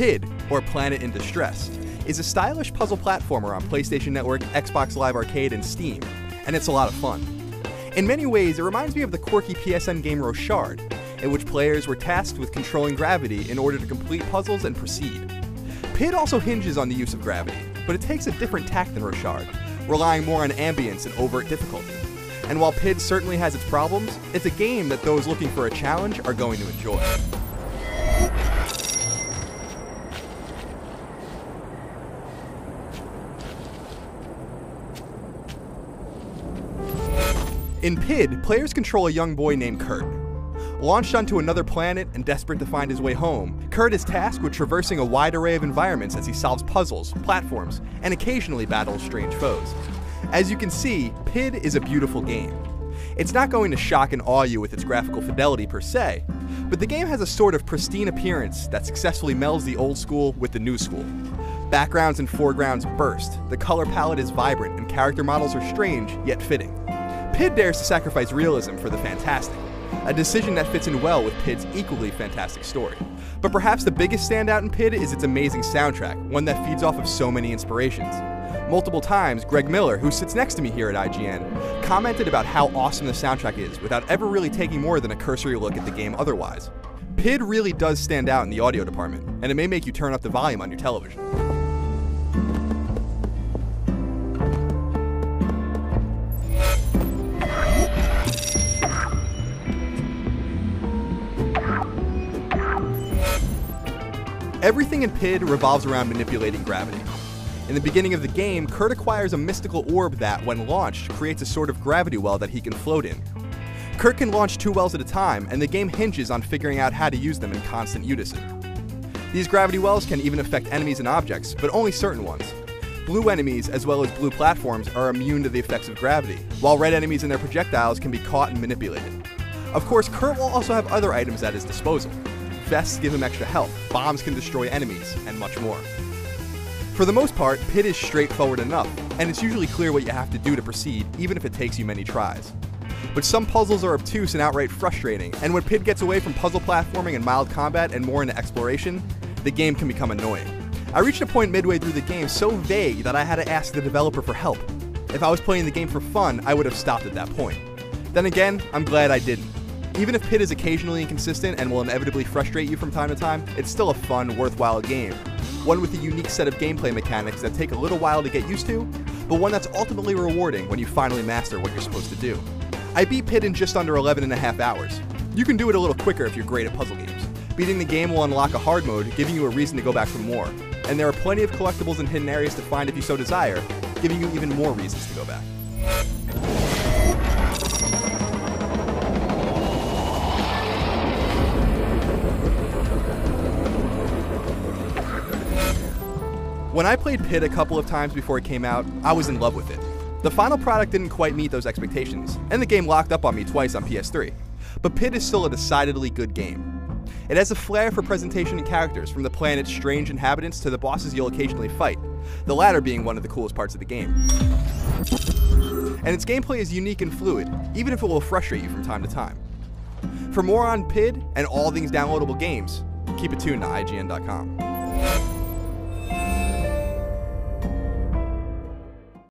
PID, or Planet in Distress, is a stylish puzzle platformer on PlayStation Network, Xbox Live Arcade, and Steam, and it's a lot of fun. In many ways, it reminds me of the quirky PSN game Rochard, in which players were tasked with controlling gravity in order to complete puzzles and proceed. PID also hinges on the use of gravity, but it takes a different tack than Rochard, relying more on ambience and overt difficulty. And while PID certainly has its problems, it's a game that those looking for a challenge are going to enjoy. In PID, players control a young boy named Kurt. Launched onto another planet and desperate to find his way home, Kurt is tasked with traversing a wide array of environments as he solves puzzles, platforms, and occasionally battles strange foes. As you can see, PID is a beautiful game. It's not going to shock and awe you with its graphical fidelity per se, but the game has a sort of pristine appearance that successfully melds the old school with the new school. Backgrounds and foregrounds burst, the color palette is vibrant, and character models are strange, yet fitting. PID dares to sacrifice realism for the fantastic, a decision that fits in well with PID's equally fantastic story. But perhaps the biggest standout in PID is its amazing soundtrack, one that feeds off of so many inspirations. Multiple times, Greg Miller, who sits next to me here at IGN, commented about how awesome the soundtrack is without ever really taking more than a cursory look at the game otherwise. PID really does stand out in the audio department, and it may make you turn up the volume on your television. Everything in PID revolves around manipulating gravity. In the beginning of the game, Kurt acquires a mystical orb that, when launched, creates a sort of gravity well that he can float in. Kurt can launch 2 wells at a time, and the game hinges on figuring out how to use them in constant unison. These gravity wells can even affect enemies and objects, but only certain ones. Blue enemies, as well as blue platforms, are immune to the effects of gravity, while red enemies and their projectiles can be caught and manipulated. Of course, Kurt will also have other items at his disposal. Vests give him extra health, bombs can destroy enemies, and much more. For the most part, PID is straightforward enough, and it's usually clear what you have to do to proceed, even if it takes you many tries. But some puzzles are obtuse and outright frustrating, and when PID gets away from puzzle platforming and mild combat and more into exploration, the game can become annoying. I reached a point midway through the game so vague that I had to ask the developer for help. If I was playing the game for fun, I would have stopped at that point. Then again, I'm glad I didn't. Even if PID is occasionally inconsistent and will inevitably frustrate you from time to time, it's still a fun, worthwhile game. One with a unique set of gameplay mechanics that take a little while to get used to, but one that's ultimately rewarding when you finally master what you're supposed to do. I beat PID in just under 11.5 hours. You can do it a little quicker if you're great at puzzle games. Beating the game will unlock a hard mode, giving you a reason to go back for more. And there are plenty of collectibles and hidden areas to find if you so desire, giving you even more reasons to go back. When I played PID a couple of times before it came out, I was in love with it. The final product didn't quite meet those expectations, and the game locked up on me twice on PS3. But PID is still a decidedly good game. It has a flair for presentation and characters, from the planet's strange inhabitants to the bosses you'll occasionally fight, the latter being one of the coolest parts of the game. And its gameplay is unique and fluid, even if it will frustrate you from time to time. For more on PID and all things downloadable games, keep it tuned to IGN.com.